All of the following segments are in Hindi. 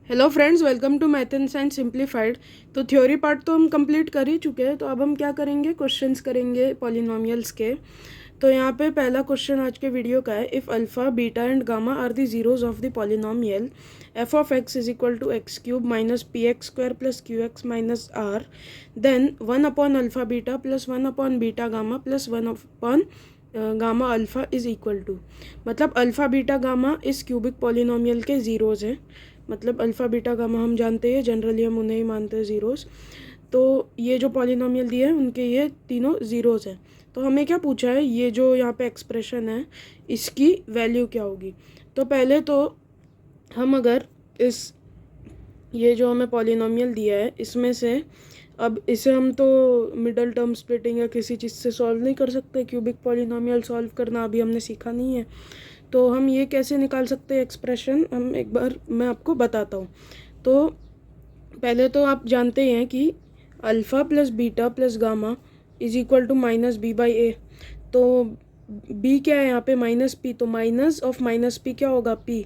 Hello friends, welcome to math and science simplified. तो थ्योरी पार्ट तो हम कंप्लीट कर ही चुके हैं। तो अब हम क्या करेंगे, क्वेश्चंस करेंगे पॉलिनोमियल्स के। तो यहाँ पे पहला क्वेश्चन आज के वीडियो का है, if alpha beta and gamma are the zeros of the polynomial f of x is equal to x cube minus p x square plus q x minus r, then one upon alpha beta plus one upon beta gamma plus one upon gamma alpha is equal to. मतलब अल्फ़ा बीटा गामा इस क्यूबिक पॉलिनोमियल के ज़ीरोज़ हैं। मतलब अल्फ़ा बीटा गामा हम जानते हैं, जनरली हम उन्हें ही मानते हैं ज़ीरोज़। तो ये जो पॉलिनोमियल दिए हैं उनके ये तीनों ज़ीरोज़ हैं। तो हमें क्या पूछा है, ये जो यहाँ पे एक्सप्रेशन है इसकी वैल्यू क्या होगी। तो पहले तो हम अगर इस ये जो हमें पॉलिनोमियल दिया है इसमें से अब इसे हम तो मिडल टर्म स्प्लिटिंग या किसी चीज़ से सॉल्व नहीं कर सकते। क्यूबिक पॉलिनोमियल सॉल्व करना अभी हमने सीखा नहीं है। तो हम ये कैसे निकाल सकते हैं एक्सप्रेशन, हम एक बार मैं आपको बताता हूँ। तो पहले तो आप जानते हैं कि alpha plus beta plus gamma is equal to minus B by A. तो बी क्या है यहाँ पे, माइनस पी। तो माइनस ऑफ माइनस पी क्या होगा, पी।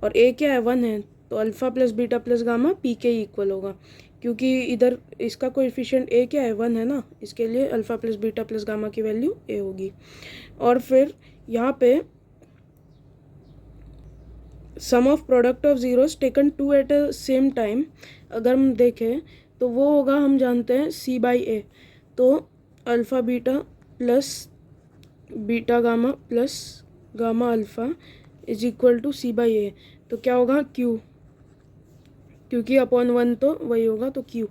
और ए क्या है, वन है। तो alpha plus beta plus gamma P के इक्वल होगा, क्योंकि इधर इसका कोएफिशिएंट ए क्या है, वन है ना। इसके लिए alpha plus beta plus gamma की वैल्यू ए होगी। और फिर यहाँ पे sum of product of zeros taken two at a same time अगर हम देखें तो वो होगा, हम जानते हैं सी बाई ए। तो alpha beta plus beta gamma plus gamma alpha is equal to C by A. तो क्या होगा, क्यू, क्योंकि अपॉन वन तो वही होगा, तो क्यू।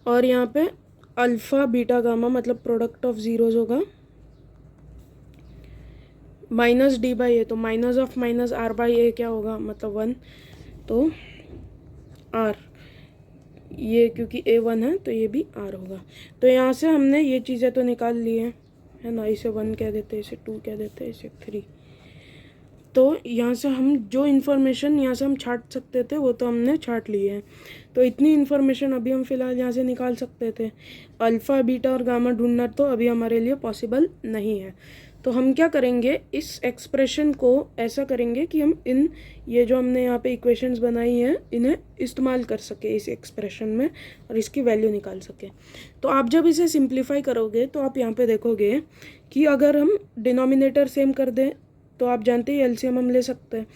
और यहाँ पे अल्फ़ा बीटा गामा मतलब प्रोडक्ट ऑफ जीरोज होगा माइनस डी बाई ए। तो minus of minus R by A क्या होगा, मतलब वन। तो आर, ये क्योंकि ए वन है तो ये भी आर होगा। तो यहाँ से हमने ये चीज़ें तो निकाल ली हैं, है ना। इसे वन कह देते हैं, इसे टू कह देते हैं, इसे थ्री। तो यहाँ से हम जो इन्फॉर्मेशन यहाँ से हम छाट सकते थे वो तो हमने छाट ली है। तो इतनी इन्फॉर्मेशन अभी हम फिलहाल यहाँ से निकाल सकते थे। अल्फ़ा बीटा और गामा ढूंढना तो अभी हमारे लिए पॉसिबल नहीं है। तो हम क्या करेंगे, इस एक्सप्रेशन को ऐसा करेंगे कि हम इन ये जो हमने यहाँ पे इक्वेशंस बनाई हैं इन्हें इस्तेमाल कर सके इस एक्सप्रेशन में और इसकी वैल्यू निकाल सके। तो आप जब इसे सिंप्लीफाई करोगे तो आप यहाँ पे देखोगे कि अगर हम डिनोमिनेटर सेम कर दें तो आप जानते ही एलसीएम हम ले सकते हैं।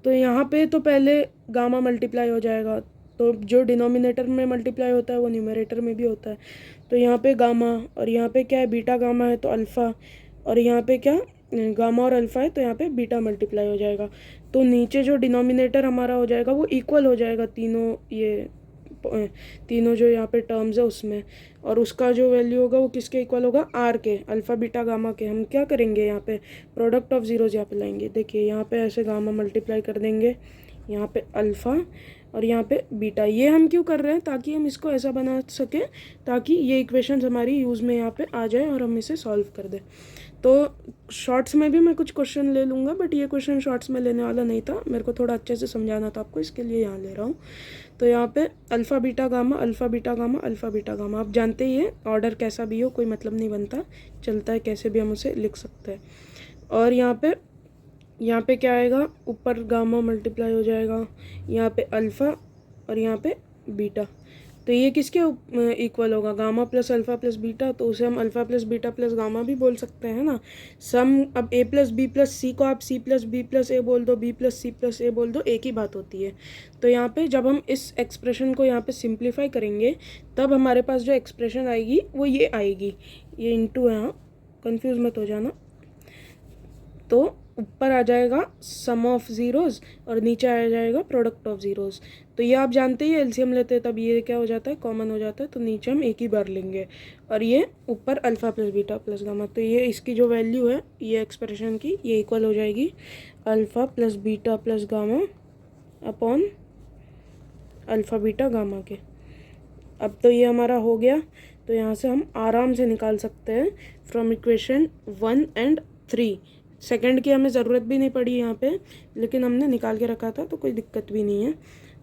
तो यहाँ पे तो पहले गामा मल्टीप्लाई हो जाएगा, तो जो डिनोमिनेटर में मल्टीप्लाई होता है वो न्यूमरेटर में भी होता है। तो यहाँ पे गामा और यहाँ पे क्या है, बीटा गामा है तो अल्फ़ा, और यहाँ पे क्या, गामा और अल्फ़ा है तो यहाँ पे बीटा मल्टीप्लाई हो जाएगा। तो नीचे जो डिनोमिनेटर हमारा हो जाएगा वो इक्वल हो जाएगा तीनों, ये तीनों जो यहाँ पे टर्म्स है उसमें। और उसका जो वैल्यू होगा वो किसके इक्वल होगा, आर के, अल्फ़ा बीटा गामा के। हम क्या करेंगे यहाँ पे, प्रोडक्ट ऑफ जीरोज यहाँ पे लाएंगे। देखिए यहाँ पे ऐसे गामा मल्टीप्लाई कर देंगे, यहाँ पे अल्फ़ा और यहाँ पे बीटा। ये हम क्यों कर रहे हैं, ताकि हम इसको ऐसा बना सकें ताकि ये इक्वेशंस हमारी यूज़ में यहाँ पे आ जाए और हम इसे सॉल्व कर दें। तो शॉर्ट्स में भी मैं कुछ क्वेश्चन ले लूँगा, बट ये क्वेश्चन शॉर्ट्स में लेने वाला नहीं था, मेरे को थोड़ा अच्छे से समझाना था आपको, इसके लिए यहाँ ले रहा हूँ। तो यहाँ पे alpha beta gamma alpha beta gamma alpha beta gamma, आप जानते ही हैं ऑर्डर कैसा भी हो कोई मतलब नहीं बनता, चलता है, कैसे भी हम उसे लिख सकते हैं। और यहाँ पे क्या आएगा, ऊपर गामा मल्टीप्लाई हो जाएगा, यहाँ पे अल्फ़ा और यहाँ पे बीटा। तो ये किसके इक्वल होगा, gamma plus alpha plus beta. तो उसे हम alpha plus beta plus gamma भी बोल सकते हैं ना। सम, अब ए प्लस बी प्लस सी को आप सी प्लस बी प्लस ए बोल दो, बी प्लस सी प्लस ए बोल दो, एक ही बात होती है। तो यहाँ पे जब हम इस एक्सप्रेशन को यहाँ पे सिंप्लीफाई करेंगे तब हमारे पास जो एक्सप्रेशन आएगी वो ये आएगी, ये इंटू है, यहाँ कन्फ्यूज़ मत हो जाना। तो ऊपर आ जाएगा सम ऑफ ज़ीरोज़ और नीचे आ जाएगा प्रोडक्ट ऑफ ज़ीरोज़। तो ये आप जानते ही एलसीएम लेते हैं तब ये क्या हो जाता है, कॉमन हो जाता है। तो नीचे हम एक ही बार लेंगे और ये ऊपर alpha plus beta plus gamma. तो ये इसकी जो वैल्यू है ये एक्सप्रेशन की, ये इक्वल हो जाएगी alpha plus beta plus gamma upon alpha beta gamma के। अब तो ये हमारा हो गया। तो यहाँ से हम आराम से निकाल सकते हैं फ्रॉम इक्वेशन 1 एंड 3। सेकंड की हमें ज़रूरत भी नहीं पड़ी यहाँ पे, लेकिन हमने निकाल के रखा था तो कोई दिक्कत भी नहीं है।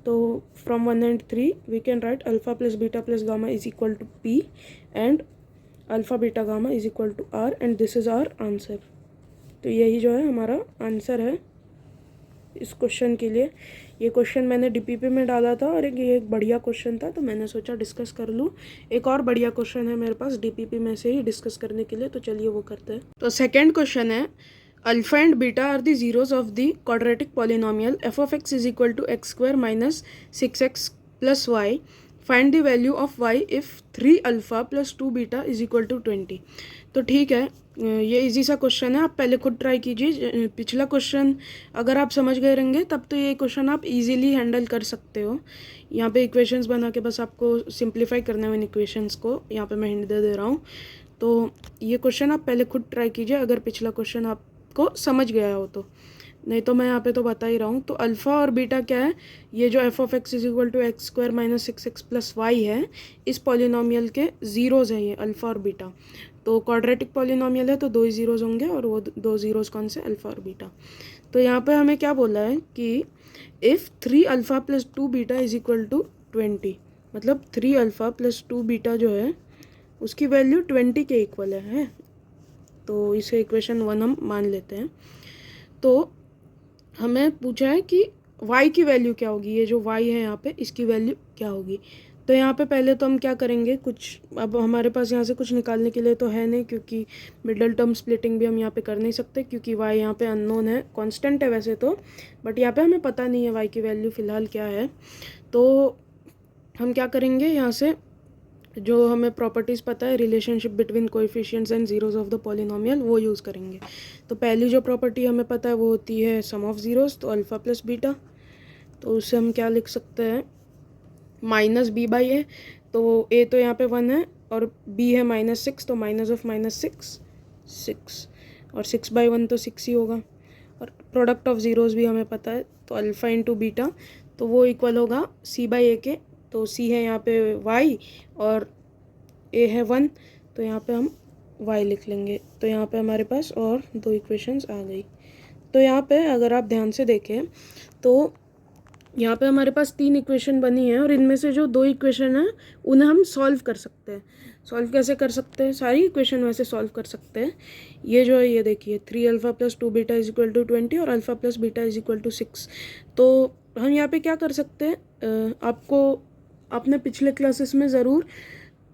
तो from 1 and 3 we can write alpha plus beta plus gamma is equal to p and alpha beta gamma is equal to r and this is our answer. तो यही जो है हमारा आंसर है इस क्वेश्चन के लिए। ये क्वेश्चन मैंने डीपीपी में डाला था और ये एक बढ़िया क्वेश्चन था, तो मैंने सोचा डिस्कस कर लूँ। एक और बढ़िया क्वेश्चन है मेरे पास डीपीपी में से ही डिस्कस करने के लिए, तो चलिए वो करते हैं। तो सेकेंड क्वेश्चन है, alpha and beta are the zeros of the quadratic polynomial f of x is equal to x square minus 6x plus y, find the value of y if 3 alpha plus 2 beta is equal to 20। तो ठीक है, ये इजी सा क्वेश्चन है, आप पहले खुद ट्राई कीजिए। पिछला क्वेश्चन अगर आप समझ गए रहेंगे तब तो ये क्वेश्चन आप इजीली हैंडल कर सकते हो। यहाँ पे इक्वेशंस बना के बस आपको सिंप्लीफाई करने वाले इक्वेशंस को यहाँ पे मैं हिंट दे रहा हूँ। तो ये क्वेश्चन आप पहले खुद ट्राई कीजिए अगर पिछला क्वेश्चन आपको समझ गया हो तो, नहीं तो मैं यहाँ पे तो बता ही रहा हूँ। तो अल्फ़ा और बीटा क्या है, ये जो f of x is equal to x square minus 6x plus y है, इस पॉलिनोमियल के ज़ीरोज़ है ये अल्फ़ा और बीटा। तो क्वाड्रेटिक पॉलिनोमियल है तो 2 ही ज़ीरोज़ होंगे, और वो 2 ज़ीरोज़ कौन से, अल्फ़ा और बीटा। तो यहाँ पे हमें क्या बोला है कि if 3 alpha plus 2 beta is equal to 20, मतलब 3 अल्फ़ा प्लस 2 बीटा जो है उसकी वैल्यू 20 के इक्वल है। तो इसे इक्वेशन 1 हम मान लेते हैं। तो हमें पूछा है कि y की वैल्यू क्या होगी, ये जो y है यहाँ पे इसकी वैल्यू क्या होगी। तो यहाँ पे पहले तो हम क्या करेंगे, कुछ अब हमारे पास यहाँ से कुछ निकालने के लिए तो है नहीं, क्योंकि मिडल टर्म स्प्लिटिंग भी हम यहाँ पे कर नहीं सकते, क्योंकि y यहाँ पे अननोन है, कांस्टेंट है वैसे तो, बट यहाँ पे हमें पता नहीं है y की वैल्यू फ़िलहाल क्या है। तो हम क्या करेंगे, यहाँ से जो हमें प्रॉपर्टीज़ पता है, relationship between coefficients and zeros of the polynomial, वो यूज़ करेंगे। तो पहली जो प्रॉपर्टी हमें पता है वो होती है सम ऑफ ज़ीरोज़, तो अल्फ़ा प्लस बीटा। तो उससे हम क्या लिख सकते हैं, माइनस बी बाई ए। तो ए तो यहाँ पे 1 है और बी है -6, तो माइनस ऑफ -6 6, और 6/1 तो 6 ही होगा। और प्रोडक्ट ऑफ ज़ीरोज़ भी हमें पता है, तो अल्फ़ा इंटू बीटा, तो वो इक्वल होगा c बाई ए के। तो c है यहाँ पे y और a है 1, तो यहाँ पे हम y लिख लेंगे। तो यहाँ पे हमारे पास और 2 इक्वेशंस आ गई। तो यहाँ पे अगर आप ध्यान से देखें तो यहाँ पे हमारे पास 3 इक्वेशन बनी है, और इनमें से जो 2 इक्वेशन है उन्हें हम सॉल्व कर सकते हैं। सॉल्व कैसे कर सकते हैं, सारी इक्वेशन वैसे सॉल्व कर सकते हैं। ये जो है ये देखिए, 3 alpha plus 2 beta is equal to 20 और alpha plus beta is equal to 6। तो हम यहाँ पे क्या कर सकते हैं, आपने पिछले क्लासेस में ज़रूर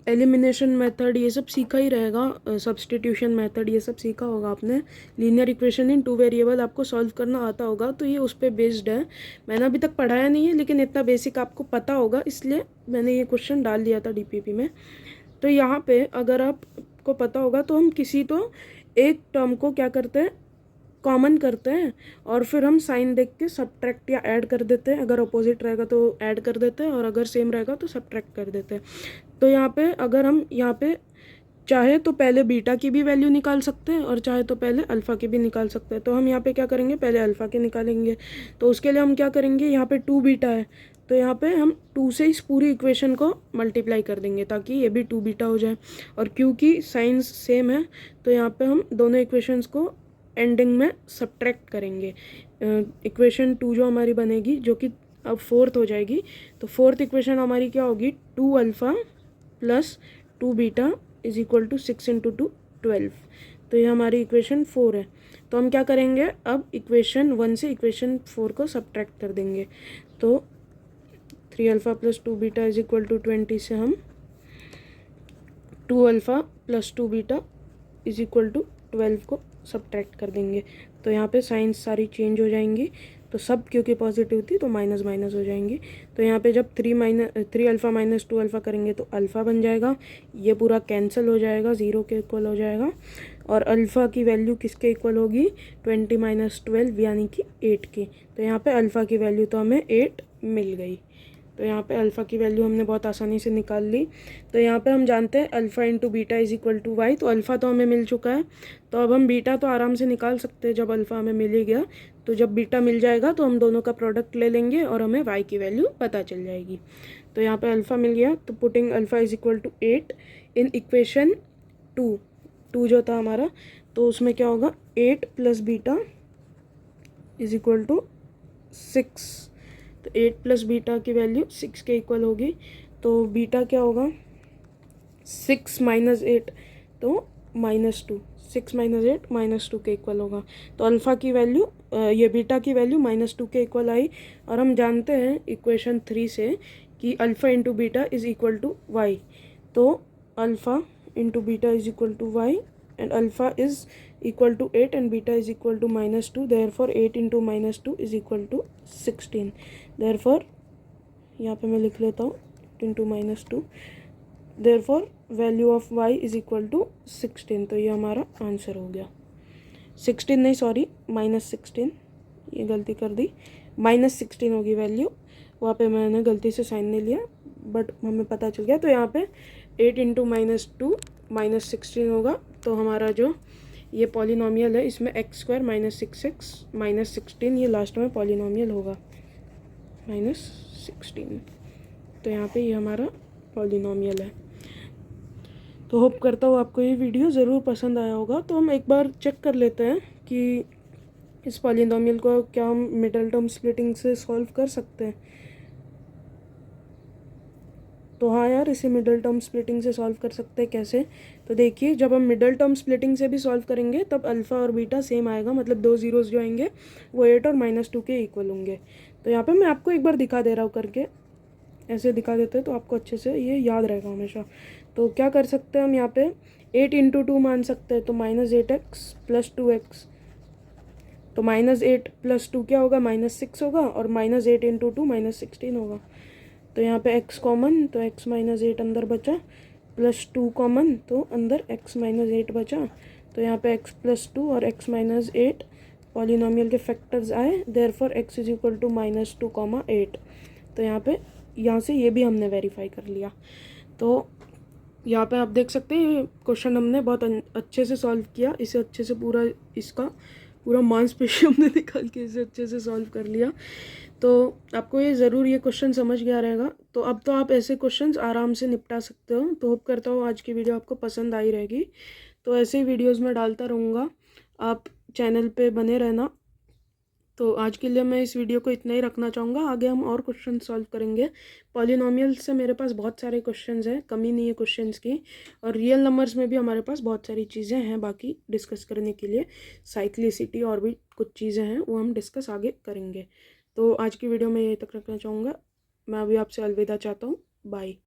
एलिमिनेशन मेथड ये सब सीखा ही रहेगा, सब्स्टिट्यूशन मेथड ये सब सीखा होगा आपने। लीनियर इक्वेशन इन 2 वेरिएबल आपको सॉल्व करना आता होगा, तो ये उस पर बेस्ड है। मैंने अभी तक पढ़ाया नहीं है, लेकिन इतना बेसिक आपको पता होगा, इसलिए मैंने ये क्वेश्चन डाल दिया था डीपीपी में। तो यहाँ पे अगर आपको पता होगा तो हम किसी तो एक टर्म को क्या करते हैं, कॉमन करते हैं, और फिर हम साइन देख के सब्ट्रैक्ट या ऐड कर देते हैं। अगर अपोजिट रहेगा तो ऐड कर देते हैं, और अगर सेम रहेगा तो सब्ट्रैक्ट कर देते हैं। तो यहाँ पे अगर हम यहाँ पे चाहे तो पहले बीटा की भी वैल्यू निकाल सकते हैं, और चाहे तो पहले अल्फ़ा की भी निकाल सकते हैं। तो हम यहाँ पे क्या करेंगे, पहले अल्फ़ा के निकालेंगे। तो उसके लिए हम क्या करेंगे, यहाँ पे 2 बीटा है, तो यहाँ पे हम 2 से इस पूरी इक्वेशन को मल्टीप्लाई कर देंगे, ताकि ये भी 2 बीटा हो जाए। और क्योंकि साइंस सेम है, तो यहाँ पे हम दोनों इक्वेशंस को एंडिंग में सब्ट्रैक्ट करेंगे। इक्वेशन 2 जो हमारी बनेगी, जो कि अब 4th हो जाएगी, तो 4th इक्वेशन हमारी क्या होगी, 2 alpha plus 2 beta is equal to 6 into 2 12। तो ये हमारी इक्वेशन 4 है। तो हम क्या करेंगे, अब इक्वेशन 1 से इक्वेशन 4 को सब्ट्रैक्ट कर देंगे। तो 3 alpha plus 2 beta is equal to 20 से हम 2 alpha plus 2 beta is equal to 12 को सब्ट्रैक्ट कर देंगे। तो यहाँ पे साइंस सारी चेंज हो जाएंगी, तो सब क्योंकि पॉजिटिव थी तो माइनस माइनस हो जाएंगी। तो यहाँ पे जब 3 अल्फ़ा माइनस 2 अल्फ़ा करेंगे तो अल्फ़ा बन जाएगा, ये पूरा कैंसिल हो जाएगा, 0 के इक्वल हो जाएगा। और अल्फ़ा की वैल्यू किसके इक्वल होगी, 20 माइनस 12 यानी कि 8 की। तो यहाँ पे अल्फ़ा की वैल्यू तो हमें 8 मिल गई। तो यहाँ पे अल्फ़ा की वैल्यू हमने बहुत आसानी से निकाल ली। तो यहाँ पे हम जानते हैं alpha into beta is equal to Y, तो अल्फ़ा तो हमें मिल चुका है। तो अब हम बीटा तो आराम से निकाल सकते हैं, जब अल्फ़ा हमें मिल ही गया। तो जब बीटा मिल जाएगा तो हम दोनों का प्रोडक्ट ले लेंगे और हमें वाई की वैल्यू पता चल जाएगी। तो यहाँ पे अल्फ़ा मिल गया, तो putting alpha is equal to 8 in equation 2 जो था हमारा, तो उसमें क्या होगा, 8 plus beta is equal to 6। तो 8 प्लस बीटा की वैल्यू 6 के इक्वल होगी। तो बीटा क्या होगा, 6 माइनस 8 तो -2, 6 माइनस 8 -2 के इक्वल होगा। तो अल्फ़ा की वैल्यू ये बीटा की वैल्यू -2 के इक्वल आई। और हम जानते हैं इक्वेशन 3 से कि alpha into beta is equal to Y. तो alpha into beta is equal to Y and alpha is equal to 8 and beta is equal to -2। Therefore 8 into -2 is equal to 16। Therefore यहाँ पे मैं लिख लेता हूँ into -2। Therefore value of y is equal to 16। तो ये हमारा आंसर हो गया। 16 नहीं, सॉरी, -16, ये गलती कर दी, -16 होगी वैल्यू। वहाँ पे मैंने गलती से साइन नहीं लिया बट हमें पता चल गया। तो यहाँ पे 8 इंटू -2 -16 होगा। तो हमारा जो ये पॉलिनॉमियल है इसमें x² -6x -16 ये लास्ट में पॉलिनॉमियल होगा -16। तो यहाँ पे ये हमारा पॉलिनॉमियल है। तो होप करता हूँ आपको ये वीडियो ज़रूर पसंद आया होगा। तो हम एक बार चेक कर लेते हैं कि इस पॉलिनॉमियल को क्या हम मिडल टर्म स्प्लिटिंग से सॉल्व कर सकते हैं। तो हाँ यार, इसे मिडल टर्म स्प्लिटिंग से सॉल्व कर सकते हैं। कैसे? तो देखिए, जब हम मिडल टर्म स्प्लिटिंग से भी सॉल्व करेंगे तब अल्फ़ा और बीटा सेम आएगा, मतलब दो जीरोस जो आएंगे वो 8 और -2 के इक्वल होंगे। तो यहाँ पे मैं आपको एक बार दिखा दे रहा हूँ करके, ऐसे दिखा देते हैं तो आपको अच्छे से ये याद रहेगा हमेशा। तो क्या कर सकते हैं हम यहाँ पे 8 इंटू 2 मान सकते हैं, तो -8x + 2x। तो -8 + 2 क्या होगा? -6 होगा और -8 इंटू 2 -16 होगा। तो यहाँ पे x कॉमन, तो x -8 अंदर बचा, +2 कॉमन तो अंदर x -8 बचा। तो यहाँ पे x + 2 और x -8 पॉलिनॉमियल के फैक्टर्स आए। Therefore x is equal to -2, 8। तो यहाँ से ये भी हमने वेरीफाई कर लिया। तो यहाँ पे आप देख सकते हैं ये क्वेश्चन हमने बहुत अच्छे से सॉल्व किया। इसे अच्छे से इसका पूरा मांसपेशी हमने निकाल के इसे अच्छे से सॉल्व कर लिया। तो आपको ये ज़रूर ये क्वेश्चन समझ गया रहेगा। तो अब तो आप ऐसे क्वेश्चंस आराम से निपटा सकते हो। तो होप करता हूँ आज की वीडियो आपको पसंद आई रहेगी। तो ऐसे ही वीडियोज़ मैं डालता रहूँगा, आप चैनल पे बने रहना। तो आज के लिए मैं इस वीडियो को इतना ही रखना चाहूँगा। आगे हम और क्वेश्चन सॉल्व करेंगे। पॉलिनॉमियल से मेरे पास बहुत सारे क्वेश्चंस हैं, कमी नहीं है क्वेश्चंस की। और रियल नंबर्स में भी हमारे पास बहुत सारी चीज़ें हैं बाकी डिस्कस करने के लिए। साइक्लिसिटी और भी कुछ चीज़ें हैं, वो हम डिस्कस आगे करेंगे। तो आज की वीडियो में यहीं तक रखना चाहूँगा। मैं अभी आपसे अलविदा चाहता हूँ। बाय।